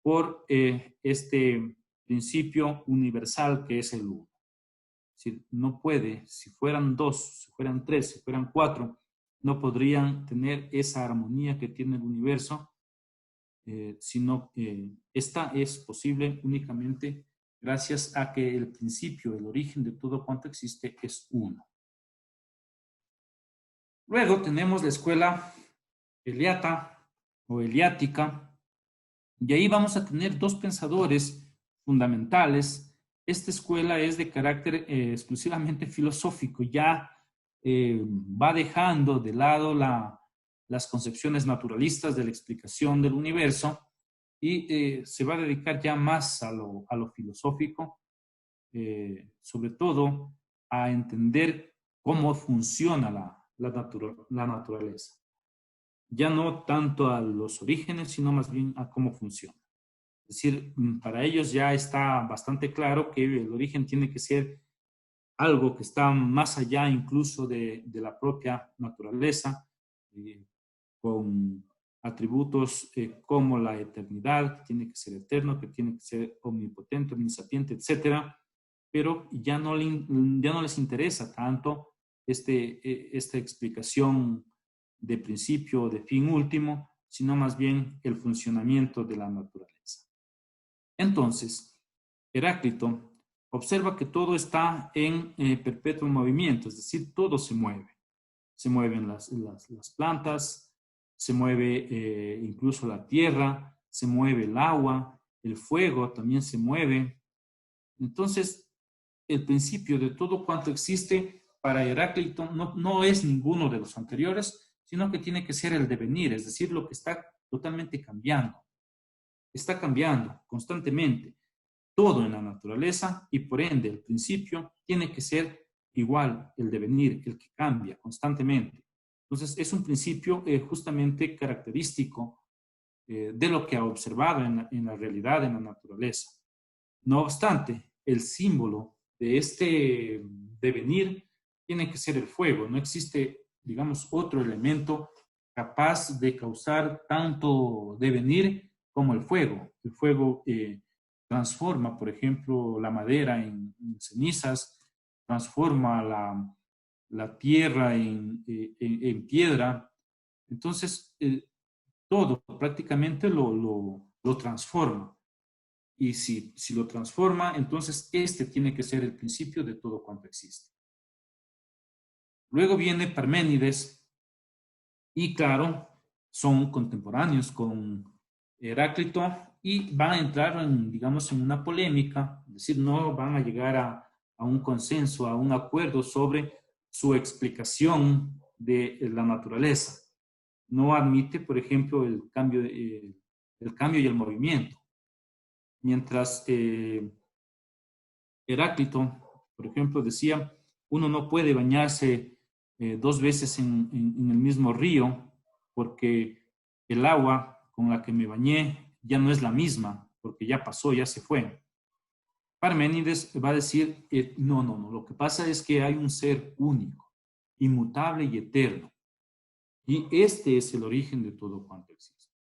por este principio universal que es el uno. Es decir, no puede, si fueran dos, si fueran tres, si fueran cuatro, no podrían tener esa armonía que tiene el universo, sino esta es posible únicamente gracias a que el principio, el origen de todo cuanto existe es uno. Luego tenemos la escuela Eliata o Eliática, y ahí vamos a tener dos pensadores fundamentales. Esta escuela es de carácter exclusivamente filosófico, ya va dejando de lado las concepciones naturalistas de la explicación del universo y se va a dedicar ya más a lo filosófico, sobre todo a entender cómo funciona la naturaleza. Ya no tanto a los orígenes, sino más bien a cómo funciona. Es decir, para ellos ya está bastante claro que el origen tiene que ser algo que está más allá incluso de la propia naturaleza, con atributos como la eternidad, que tiene que ser eterno, que tiene que ser omnipotente, omnisapiente, etc. Pero ya no les interesa tanto esta explicación de principio o de fin último, sino más bien el funcionamiento de la naturaleza. Entonces, Heráclito observa que todo está en perpetuo movimiento, es decir, todo se mueve. Se mueven las plantas, se mueve incluso la tierra, se mueve el agua, el fuego también se mueve. Entonces, el principio de todo cuanto existe para Heráclito no es ninguno de los anteriores, sino que tiene que ser el devenir, es decir, lo que está totalmente cambiando. Está cambiando constantemente todo en la naturaleza, y por ende el principio tiene que ser igual, el devenir, el que cambia constantemente. Entonces es un principio justamente característico de lo que ha observado en la realidad, en la naturaleza. No obstante, el símbolo de este devenir tiene que ser el fuego. No existe, digamos, otro elemento capaz de causar tanto devenir como el fuego. El fuego transforma, por ejemplo, la madera en cenizas, transforma la tierra en piedra. Entonces, todo prácticamente lo transforma. Y si lo transforma, entonces este tiene que ser el principio de todo cuanto existe. Luego viene Parménides, y claro, son contemporáneos con Heráclito y van a entrar digamos, en una polémica, es decir, no van a llegar a un consenso, a un acuerdo sobre su explicación de la naturaleza. No admite, por ejemplo, el cambio y el movimiento. Mientras Heráclito, por ejemplo, decía, uno no puede bañarse dos veces en el mismo río, porque el agua con la que me bañé ya no es la misma, porque ya pasó, ya se fue. Parménides va a decir, no, lo que pasa es que hay un ser único, inmutable y eterno. Y este es el origen de todo cuanto existe.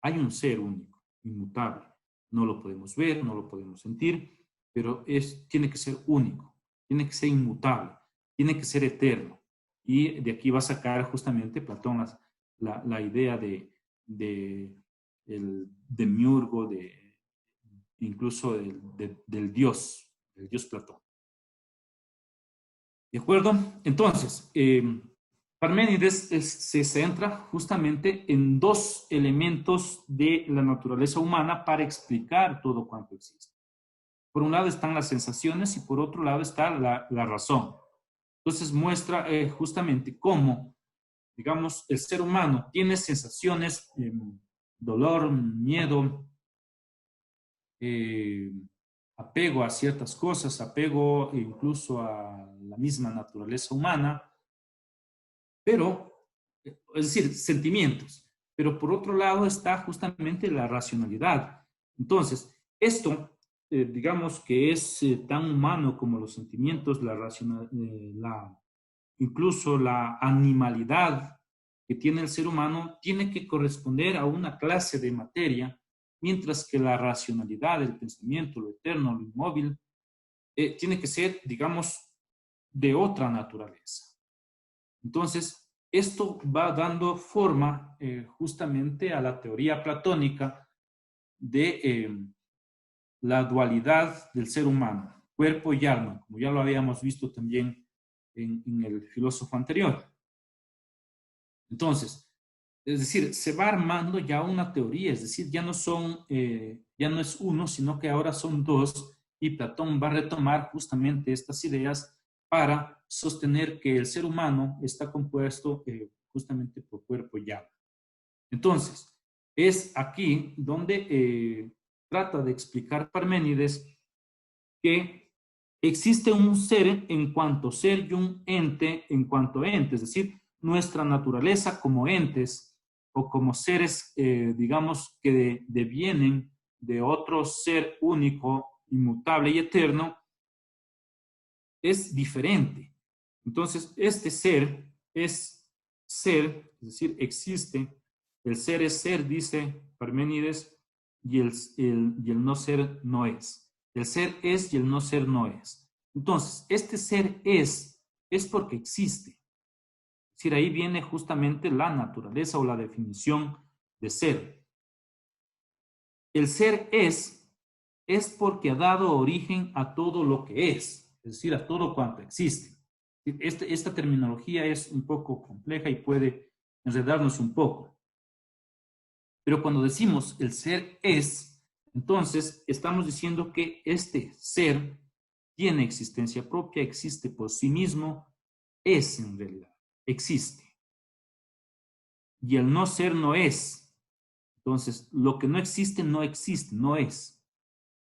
Hay un ser único, inmutable. No lo podemos ver, no lo podemos sentir, pero tiene que ser único, tiene que ser inmutable, tiene que ser eterno. Y de aquí va a sacar justamente Platón la idea del demiurgo, incluso del Dios Platón. ¿De acuerdo? Entonces, Parménides se centra justamente en dos elementos de la naturaleza humana para explicar todo cuanto existe. Por un lado están las sensaciones y por otro lado está la razón. Entonces muestra justamente cómo digamos, el ser humano tiene sensaciones, dolor, miedo, apego a ciertas cosas, apego incluso a la misma naturaleza humana, pero, es decir, sentimientos. Pero por otro lado está justamente la racionalidad. Entonces, esto, digamos que es tan humano como los sentimientos, incluso la animalidad que tiene el ser humano, tiene que corresponder a una clase de materia, mientras que la racionalidad, el pensamiento, lo eterno, lo inmóvil, tiene que ser, digamos, de otra naturaleza. Entonces, esto va dando forma justamente a la teoría platónica de la dualidad del ser humano, cuerpo y alma, como ya lo habíamos visto también en el filósofo anterior. Entonces, es decir, se va armando ya una teoría, es decir, ya no es uno, sino que ahora son dos, y Platón va a retomar justamente estas ideas para sostener que el ser humano está compuesto justamente por cuerpo y alma. Entonces, es aquí donde trata de explicar Parménides que existe un ser en cuanto ser y un ente en cuanto ente, es decir, nuestra naturaleza como entes o como seres, digamos, que devienen de otro ser único, inmutable y eterno, es diferente. Entonces, este ser es ser, es decir, existe. El ser es ser, dice Parménides, y el no ser no es. El ser es y el no ser no es. Entonces, este ser es porque existe. Es decir, ahí viene justamente la naturaleza o la definición de ser. El ser es porque ha dado origen a todo lo que es decir, a todo cuanto existe. Esta terminología es un poco compleja y puede enredarnos un poco. Pero cuando decimos el ser es, entonces estamos diciendo que este ser tiene existencia propia, existe por sí mismo, es en realidad, existe. Y el no ser no es. Entonces, lo que no existe, no existe, no es.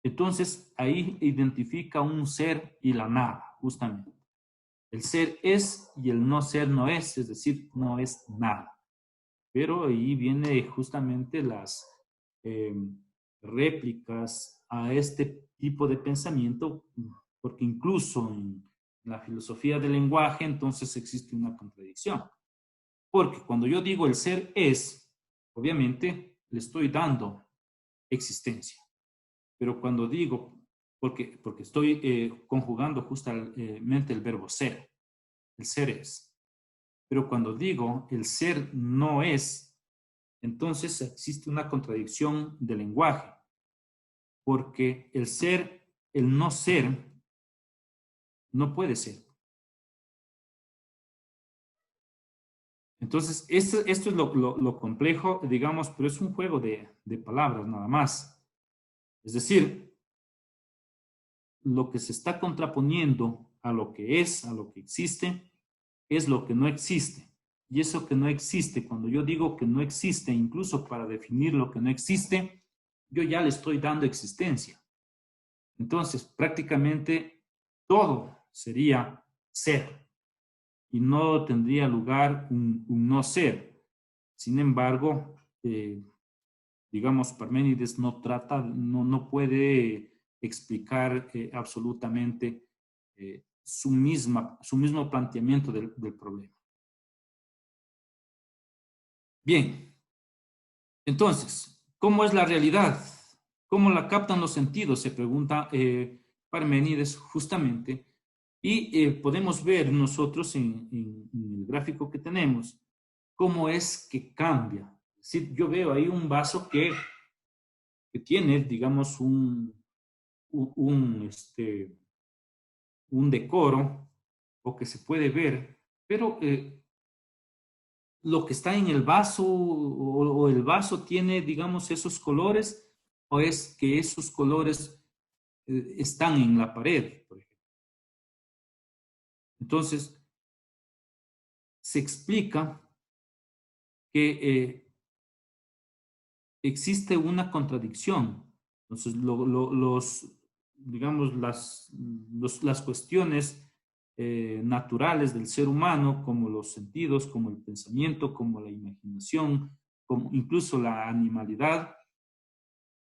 Entonces, ahí identifica un ser y la nada, justamente. El ser es y el no ser no es decir, no es nada. Pero ahí viene justamente las réplicas a este tipo de pensamiento, porque incluso en la filosofía del lenguaje, entonces existe una contradicción. Porque cuando yo digo el ser es, obviamente le estoy dando existencia. Pero cuando digo, porque estoy conjugando justamente el verbo ser, el ser es. Pero cuando digo el ser no es, entonces existe una contradicción del lenguaje, porque el ser, el no ser, no puede ser. Entonces, esto es lo complejo, digamos, pero es un juego de palabras nada más. Es decir, lo que se está contraponiendo a lo que es, a lo que existe, es lo que no existe. Y eso que no existe, cuando yo digo que no existe, incluso para definir lo que no existe, yo ya le estoy dando existencia. Entonces, prácticamente todo sería ser y no tendría lugar un no ser. Sin embargo, digamos, Parménides no puede explicar absolutamente su mismo planteamiento del problema. Bien, entonces, ¿cómo es la realidad? ¿Cómo la captan los sentidos? Se pregunta Parménides justamente. Y podemos ver nosotros en el gráfico que tenemos cómo es que cambia. Es decir, yo veo ahí un vaso que tiene, digamos, un decoro o que se puede ver, pero lo que está en el vaso o el vaso tiene, digamos, esos colores o es que esos colores están en la pared, por ejemplo. Entonces, se explica que existe una contradicción. Entonces, digamos, las cuestiones naturales del ser humano, como los sentidos, como el pensamiento, como la imaginación, como incluso la animalidad,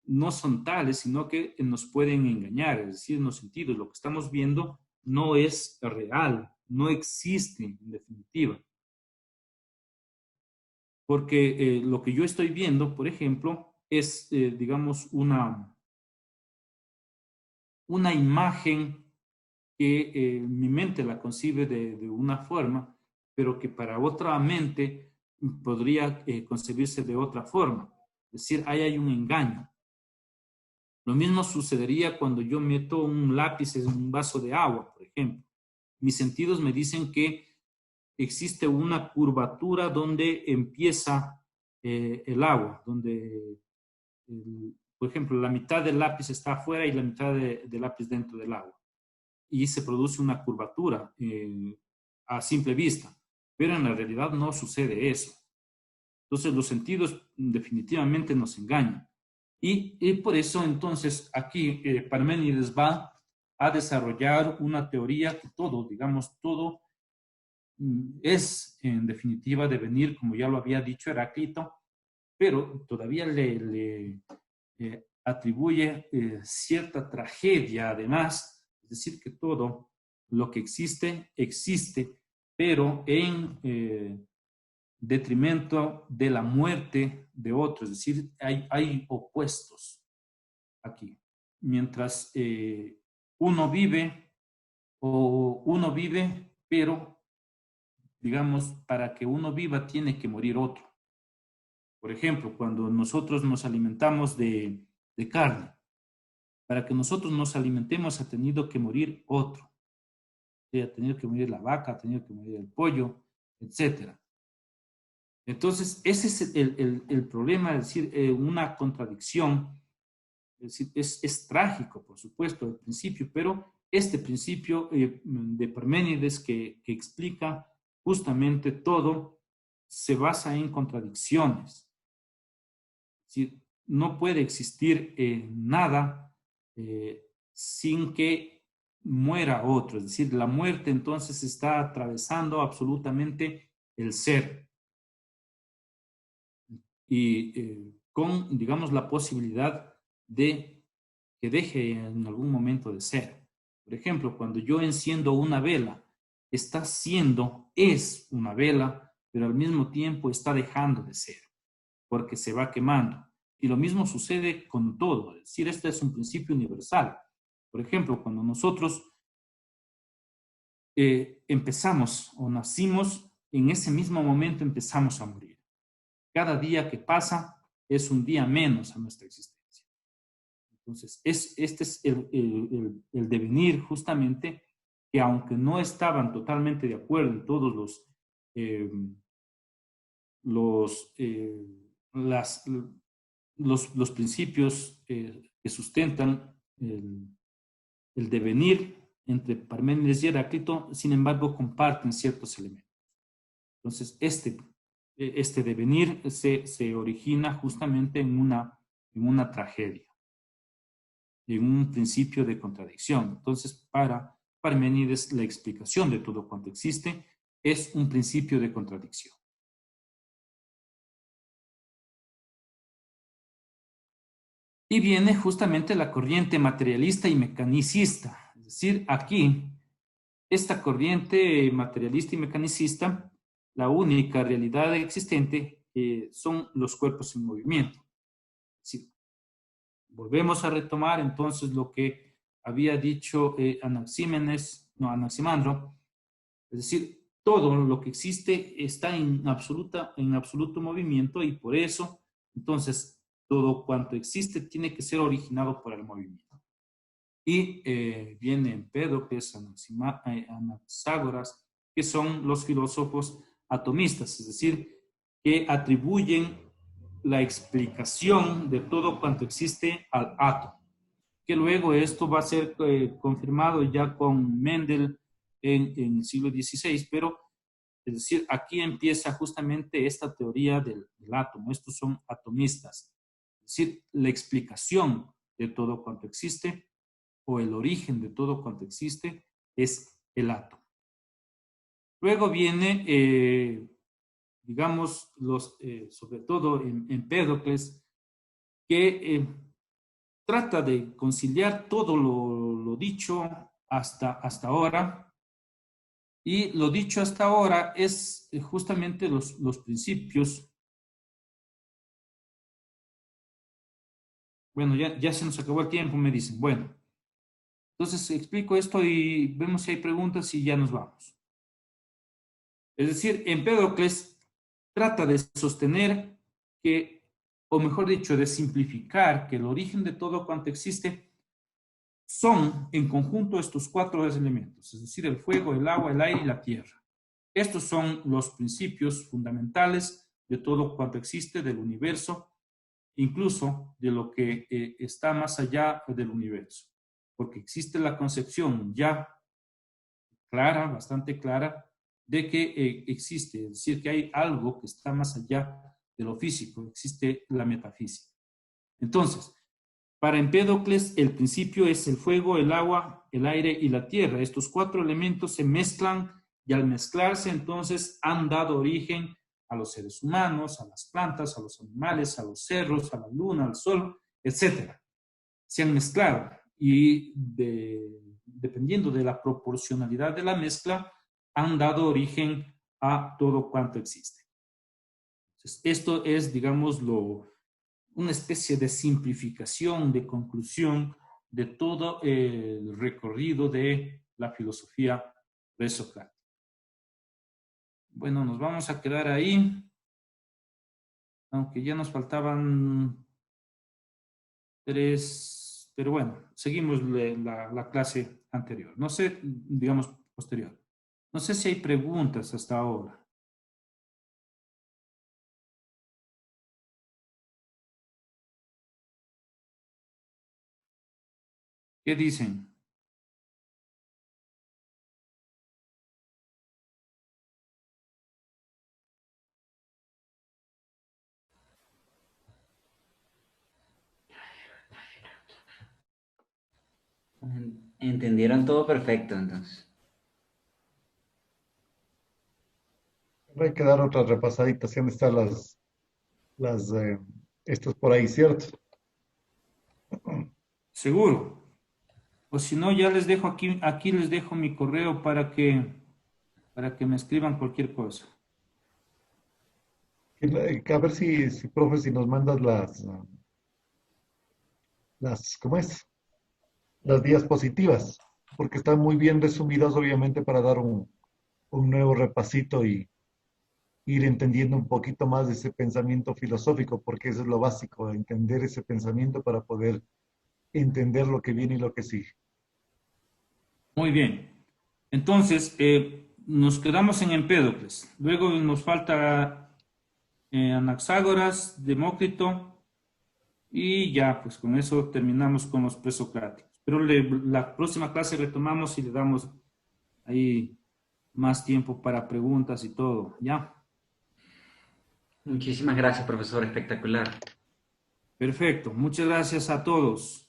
no son tales, sino que nos pueden engañar, es decir, en los sentidos, lo que estamos viendo no es real, no existe en definitiva. Porque lo que yo estoy viendo, por ejemplo, es, digamos, una imagen que mi mente la concibe de una forma, pero que para otra mente podría concebirse de otra forma. Es decir, ahí hay un engaño. Lo mismo sucedería cuando yo meto un lápiz en un vaso de agua, por ejemplo. Mis sentidos me dicen que existe una curvatura donde empieza el agua, donde, por ejemplo, la mitad del lápiz está afuera y la mitad del lápiz dentro del agua. Y se produce una curvatura a simple vista, pero en la realidad no sucede eso. Entonces los sentidos definitivamente nos engañan. Y por eso entonces aquí Parménides va a desarrollar una teoría que todo, digamos, todo es en definitiva devenir, como ya lo había dicho Heráclito, pero todavía le atribuye cierta tragedia además, es decir, que todo lo que existe, existe, pero en detrimento de la muerte de otros, es decir, hay opuestos aquí. Mientras uno vive, pero digamos, para que uno viva tiene que morir otro. Por ejemplo, cuando nosotros nos alimentamos de carne, para que nosotros nos alimentemos ha tenido que morir otro. Ha tenido que morir la vaca, ha tenido que morir el pollo, etc. Entonces, ese es el problema, es decir, una contradicción. Es decir, es trágico, por supuesto, el principio, pero este principio de Parménides que explica justamente todo se basa en contradicciones. Es decir, no puede existir nada sin que muera otro. Es decir, la muerte entonces está atravesando absolutamente el ser. Y con, digamos, la posibilidad de que deje en algún momento de ser. Por ejemplo, cuando yo enciendo una vela, está siendo, es una vela, pero al mismo tiempo está dejando de ser, porque se va quemando. Y lo mismo sucede con todo, es decir, este es un principio universal. Por ejemplo, cuando nosotros empezamos o nacimos, en ese mismo momento empezamos a morir. Cada día que pasa es un día menos a nuestra existencia. Entonces, este es el devenir justamente que aunque no estaban totalmente de acuerdo en todos los principios que sustentan el devenir entre Parménides y Heráclito, sin embargo, comparten ciertos elementos. Entonces, este devenir se origina justamente en una tragedia, en un principio de contradicción. Entonces, para Parménides, la explicación de todo cuanto existe es un principio de contradicción. Y viene justamente la corriente materialista y mecanicista. Es decir, aquí, esta corriente materialista y mecanicista, la única realidad existente son los cuerpos en movimiento. Es decir, volvemos a retomar entonces lo que había dicho Anaximandro, es decir, todo lo que existe está en absoluto movimiento y por eso, entonces, todo cuanto existe tiene que ser originado por el movimiento. Y viene Empédocles, Anaxágoras, que son los filósofos atomistas, es decir, que atribuyen la explicación de todo cuanto existe al átomo. Que luego esto va a ser confirmado ya con Mendel en el siglo XVI, pero Es decir, aquí empieza justamente esta teoría del átomo. Estos son atomistas. Es decir, la explicación de todo cuanto existe o el origen de todo cuanto existe es el átomo. Luego viene, digamos, sobre todo en Empédocles, que trata de conciliar todo lo dicho hasta ahora. Y lo dicho hasta ahora es justamente los principios. Bueno, ya se nos acabó el tiempo, me dicen. Bueno, entonces explico esto y vemos si hay preguntas y ya nos vamos. Es decir, Empédocles trata de sostener que, o mejor dicho, de simplificar que el origen de todo cuanto existe son en conjunto estos 4 elementos, es decir, el fuego, el agua, el aire y la tierra. Estos son los principios fundamentales de todo cuanto existe del universo, incluso de lo que está más allá del universo, porque existe la concepción ya clara, bastante clara, de que existe, es decir, que hay algo que está más allá de lo físico, existe la metafísica. Entonces, para Empédocles, el principio es el fuego, el agua, el aire y la tierra. Estos 4 elementos se mezclan y al mezclarse, entonces, han dado origen a los seres humanos, a las plantas, a los animales, a los cerros, a la luna, al sol, etc. Se han mezclado y dependiendo de la proporcionalidad de la mezcla, han dado origen a todo cuanto existe. Entonces, esto es, digamos, una especie de simplificación, de conclusión de todo el recorrido de la filosofía presocrática. Bueno, nos vamos a quedar ahí, aunque ya nos faltaban 3, pero bueno, seguimos la clase anterior. No sé, digamos, posterior. No sé si hay preguntas hasta ahora. ¿Qué dicen? Entendieron todo perfecto, entonces. Hay que dar otra repasadita, si han de estar estos por ahí, ¿cierto? Seguro. O si no, ya les dejo aquí les dejo mi correo para que me escriban cualquier cosa. A ver si profe, si nos mandas ¿cómo es? Las diapositivas, porque están muy bien resumidas, obviamente, para dar un nuevo repasito y ir entendiendo un poquito más de ese pensamiento filosófico, porque eso es lo básico, entender ese pensamiento para poder entender lo que viene y lo que sigue. Muy bien. Entonces, nos quedamos en Empédocles. Luego nos falta Anaxágoras, Demócrito, y ya, pues con eso terminamos con los presocráticos. Pero la próxima clase retomamos y le damos ahí más tiempo para preguntas y todo, ¿ya? Muchísimas gracias, profesor, espectacular. Perfecto. Muchas gracias a todos.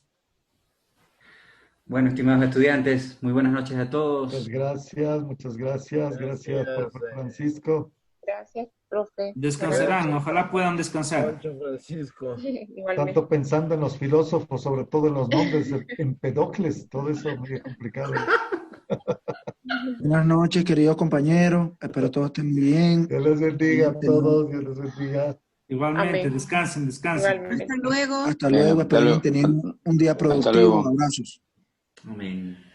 Bueno, estimados estudiantes, muy buenas noches a todos. Muchas gracias, profe Francisco. Gracias, profe. Descansarán, ojalá puedan descansar. Pancho Francisco. Igualmente. Tanto pensando en los filósofos, sobre todo en los nombres, Empedocles, todo eso muy complicado. Buenas noches, queridos compañeros. Espero todos estén muy bien. Dios les bendiga a todos, Dios les bendiga. Igualmente, Amén. descansen. Igualmente. Hasta luego. Hasta luego. Espero que tengan un día productivo. Abrazos. Amén.